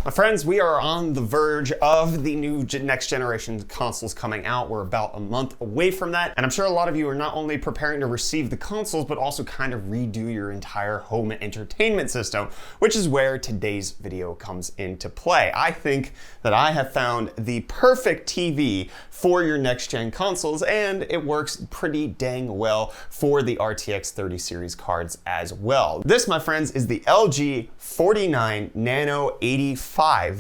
My friends, we are on the verge of the new next generation consoles coming out. We're about a month away from that, and I'm sure a lot of you are not only preparing to receive the consoles, but also kind of redo your entire home entertainment system, which is where today's video comes into play. I think that I have found the perfect TV for your next gen consoles, and it works pretty dang well for the RTX 30 series cards as well. This, my friends, is the LG 49NANO85.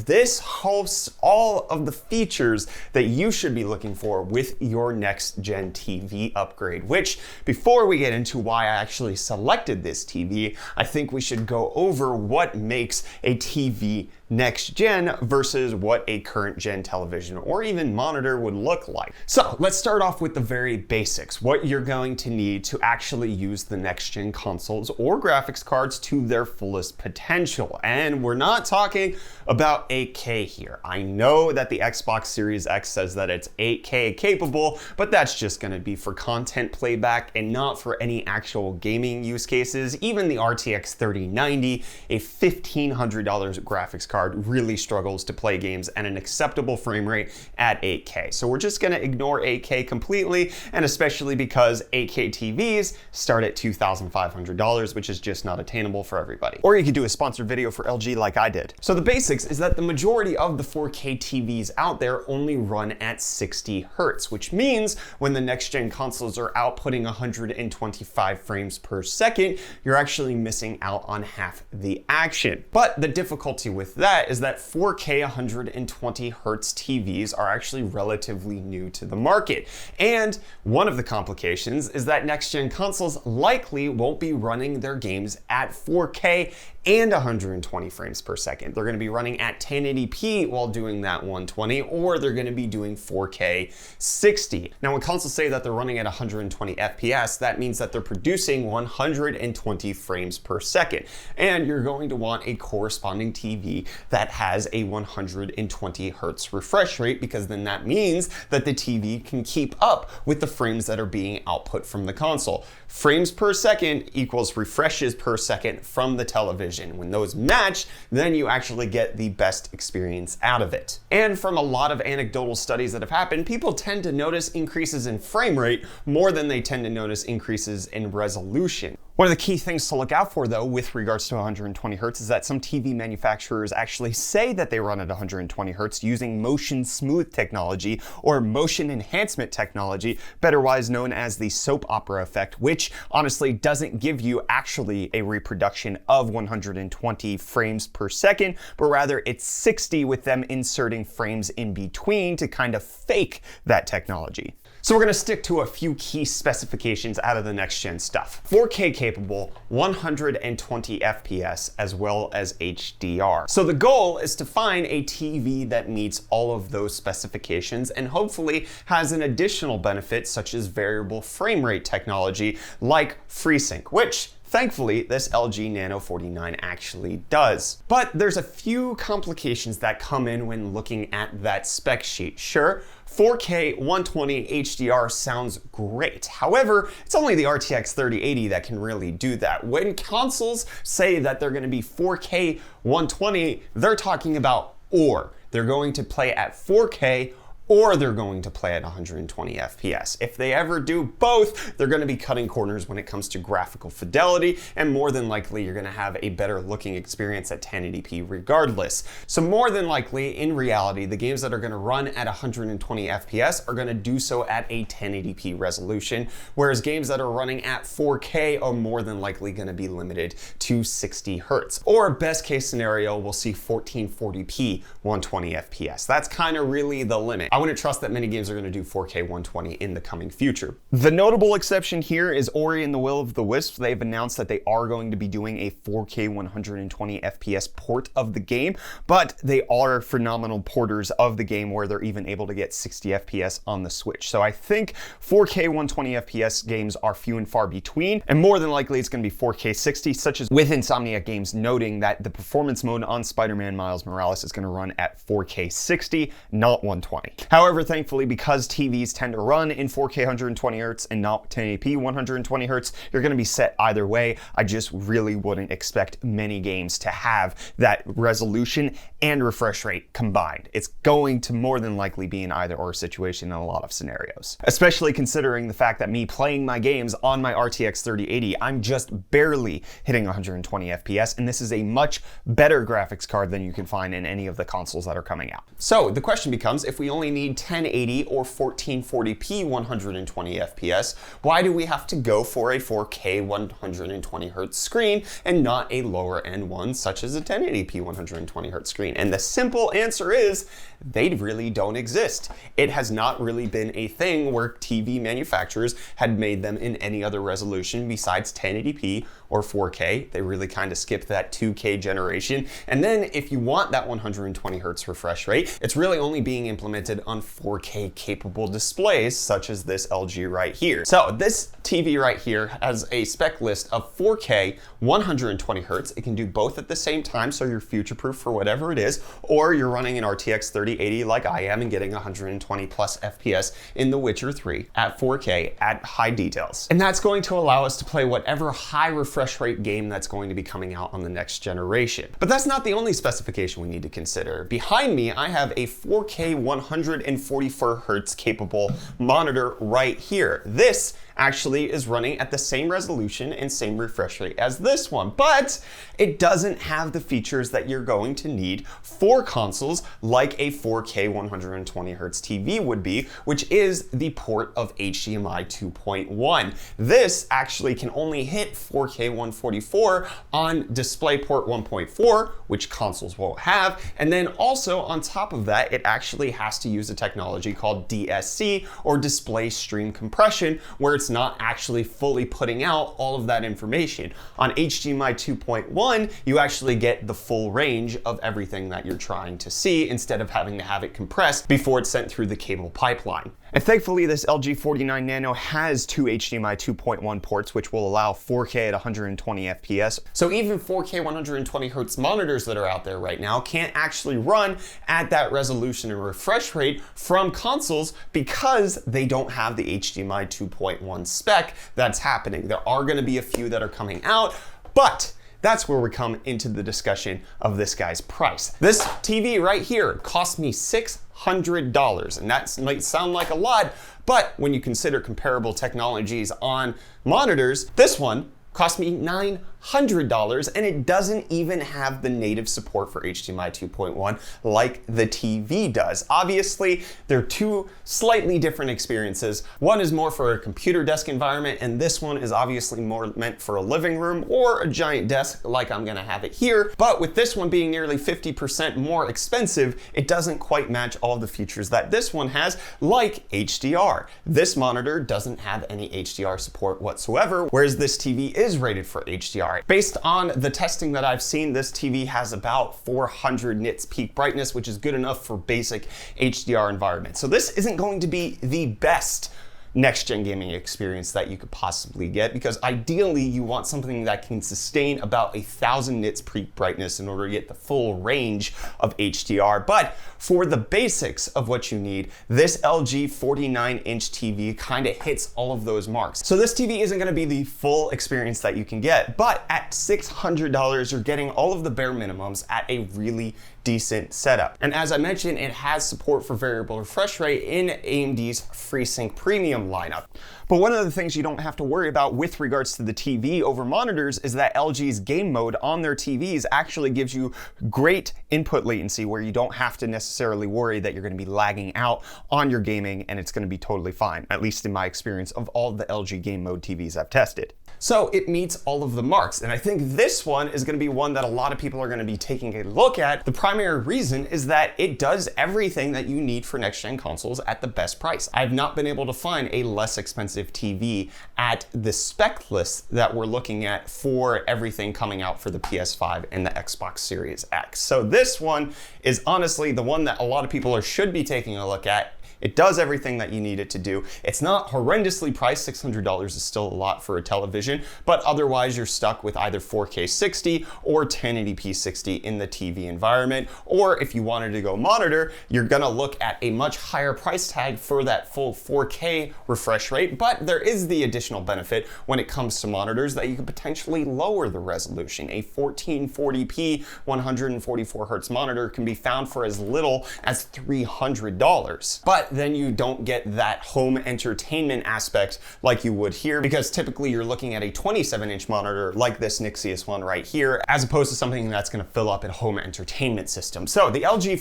This hosts all of the features that you should be looking for with your next gen TV upgrade, which, before we get into why I actually selected this TV, I think we should go over what makes a TV next gen versus what a current gen television or even monitor would look like. So let's start off with the very basics, what you're going to need to actually use the next gen consoles or graphics cards to their fullest potential. And we're not talking about 8K here. I know that the Xbox Series X says that it's 8K capable, but that's just going to be for content playback and not for any actual gaming use cases. Even the RTX 3090, a $1,500 graphics card, really struggles to play games at an acceptable frame rate at 8K. So we're just gonna ignore 8K completely, and especially because 8K TVs start at $2,500, which is just not attainable for everybody. Or you could do a sponsored video for LG like I did. So the basics is that the majority of the 4K TVs out there only run at 60 Hertz, which means when the next gen consoles are outputting 125 frames per second, you're actually missing out on half the action. But the difficulty with that is that 4K 120 Hertz TVs are actually relatively new to the market. And one of the complications is that next gen consoles likely won't be running their games at 4K and 120 frames per second. They're gonna be running at 1080p while doing that 120, or they're gonna be doing 4K 60. Now, when consoles say that they're running at 120 FPS, that means that they're producing 120 frames per second. And you're going to want a corresponding TV that has a 120 Hertz refresh rate, because then that means that the TV can keep up with the frames that are being output from the console. Frames per second equals refreshes per second from the television. When those match, then you actually get the best experience out of it. And from a lot of anecdotal studies that have happened, people tend to notice increases in frame rate more than they tend to notice increases in resolution. One of the key things to look out for, though, with regards to 120 Hertz is that some TV manufacturers actually say that they run at 120 Hertz using motion smooth technology or motion enhancement technology, betterwise known as the soap opera effect, which honestly doesn't give you actually a reproduction of 120 frames per second, but rather it's 60 with them inserting frames in between to kind of fake that technology. So we're gonna stick to a few key specifications out of the next gen stuff. 4K capable, 120 FPS, as well as HDR. So the goal is to find a TV that meets all of those specifications and hopefully has an additional benefit such as variable frame rate technology like Freesync, which thankfully, this LG Nano 49 actually does. But there's a few complications that come in when looking at that spec sheet. Sure, 4K 120 HDR sounds great. However, it's only the RTX 3080 that can really do that. When consoles say that they're gonna be 4K 120, they're talking about or. They're going to play at 4K or they're going to play at 120 FPS. If they ever do both, they're gonna be cutting corners when it comes to graphical fidelity, and more than likely, you're gonna have a better looking experience at 1080p regardless. So more than likely, in reality, the games that are gonna run at 120 FPS are gonna do so at a 1080p resolution, whereas games that are running at 4K are more than likely gonna be limited to 60 Hertz. Or best case scenario, we'll see 1440p 120 FPS. That's kind of really the limit. I wouldn't trust that many games are going to do 4K 120 in the coming future. The notable exception here is Ori and the Will of the Wisps. They've announced that they are going to be doing a 4K 120 FPS port of the game, but they are phenomenal porters of the game where they're even able to get 60 FPS on the Switch. So I think 4K 120 FPS games are few and far between, and more than likely it's going to be 4K 60, such as with Insomniac Games noting that the performance mode on Spider-Man Miles Morales is going to run at 4K 60, not 120. However, thankfully, because TVs tend to run in 4K 120Hz and not 1080p 120Hz, you're going to be set either way. I just really wouldn't expect many games to have that resolution and refresh rate combined. It's going to more than likely be an either or situation in a lot of scenarios, especially considering the fact that me playing my games on my RTX 3080, I'm just barely hitting 120 FPS, and this is a much better graphics card than you can find in any of the consoles that are coming out. So the question becomes, if we only need 1080 or 1440p 120 FPS, why do we have to go for a 4K 120Hz screen and not a lower end one such as a 1080p 120Hz screen? And the simple answer is they really don't exist. It has not really been a thing where TV manufacturers had made them in any other resolution besides 1080p or 4K. They really kind of skipped that 2K generation. And then if you want that 120Hz refresh rate, it's really only being implemented on 4K capable displays such as this LG right here. So this TV right here has a spec list of 4K 120Hz. It can do both at the same time, so you're future-proof for whatever it is, or you're running an RTX 3080 like I am and getting 120 plus FPS in The Witcher 3 at 4K at high details. And that's going to allow us to play whatever high refresh rate game that's going to be coming out on the next generation. But that's not the only specification we need to consider. Behind me, I have a 4K 144Hz capable monitor right here. This actually is running at the same resolution and same refresh rate as this one, but it doesn't have the features that you're going to need for consoles like a 4K 120Hz TV would be, which is the port of HDMI 2.1. This actually can only hit 4K 144 on DisplayPort 1.4, which consoles won't have, and then also on top of that, it actually has to use a technology called DSC, or Display Stream Compression, where it's not actually fully putting out all of that information. On HDMI 2.1, you actually get the full range of everything that you're trying to see instead of having to have it compressed before it's sent through the cable pipeline. And thankfully, this LG 49 Nano has two HDMI 2.1 ports, which will allow 4K at 120 FPS. So even 4K 120Hz monitors that are out there right now can't actually run at that resolution and refresh rate from consoles because they don't have the HDMI 2.1 spec that's happening. There are going to be a few that are coming out, but that's where we come into the discussion of this guy's price. This TV right here cost me $600, and that might sound like a lot, but when you consider comparable technologies on monitors, this one cost me $900, and it doesn't even have the native support for HDMI 2.1 like the TV does. Obviously, they're two slightly different experiences. One is more for a computer desk environment, and this one is obviously more meant for a living room or a giant desk like I'm gonna have it here. But with this one being nearly 50% more expensive, it doesn't quite match all the features that this one has, like HDR. This monitor doesn't have any HDR support whatsoever, whereas this TV is rated for HDR. Based on the testing that I've seen, this TV has about 400 nits peak brightness, which is good enough for basic HDR environments. So this isn't going to be the best next-gen gaming experience that you could possibly get, because ideally you want something that can sustain about 1,000 nits peak brightness in order to get the full range of HDR. But for the basics of what you need, this LG 49-inch TV kind of hits all of those marks. So this TV isn't going to be the full experience that you can get, but at $600, you're getting all of the bare minimums at a really decent setup. And as I mentioned, it has support for variable refresh rate in AMD's FreeSync Premium lineup. But one of the things you don't have to worry about with regards to the TV over monitors is that LG's game mode on their TVs actually gives you great input latency, where you don't have to necessarily worry that you're going to be lagging out on your gaming, and it's going to be totally fine, at least in my experience of all the LG game mode TVs I've tested. So it meets all of the marks, and I think this one is going to be one that a lot of people are going to be taking a look at. The primary reason is that it does everything that you need for next-gen consoles at the best price. I've not been able to find a less expensive TV at the spec list that we're looking at for everything coming out for the PS5 and the Xbox Series X. So this one is honestly the one that a lot of people should be taking a look at It does everything that you need it to do. It's not horrendously priced. $600 is still a lot for a television, but otherwise you're stuck with either 4K 60 or 1080p 60 in the TV environment. Or if you wanted to go monitor, you're gonna look at a much higher price tag for that full 4K refresh rate, but there is the additional benefit when it comes to monitors that you can potentially lower the resolution. A 1440p 144 hertz monitor can be found for as little as $300. But then you don't get that home entertainment aspect like you would here, because typically you're looking at a 27-inch monitor like this Nixius one right here, as opposed to something that's gonna fill up a home entertainment system. So the LG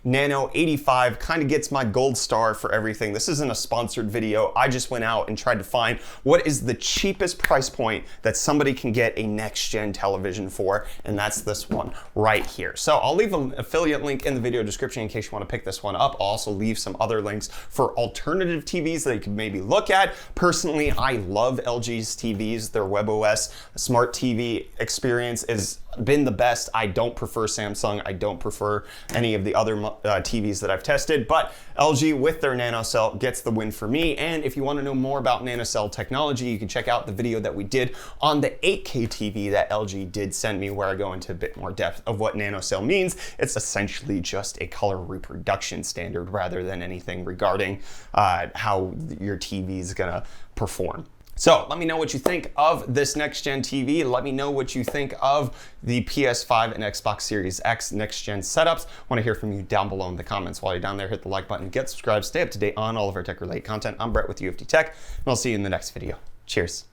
49NANO85 kind of gets my gold star for everything. This isn't a sponsored video. I just went out and tried to find what is the cheapest price point that somebody can get a next-gen television for, and that's this one right here. So I'll leave an affiliate link in the video description in case you want to pick this one up. I'll also leave some other links for alternative TVs that you could maybe look at. Personally, I love LG's TVs. Their WebOS smart TV experience has been the best. I don't prefer Samsung. I don't prefer any of the other TVs that I've tested, but LG with their NanoCell gets the win for me. And if you want to know more about NanoCell technology, you can check out the video that we did on the 8K TV that LG did send me, where I go into a bit more depth of what NanoCell means. It's essentially just a color reproduction standard rather than anything regarding how your TV is gonna perform. So let me know what you think of this next-gen TV. Let me know what you think of the PS5 and Xbox Series X next-gen setups. I want to hear from you down below in the comments. While you're down there, hit the like button, get subscribed, stay up to date on all of our tech-related content. I'm Brett with UFD Tech, and I'll see you in the next video. Cheers.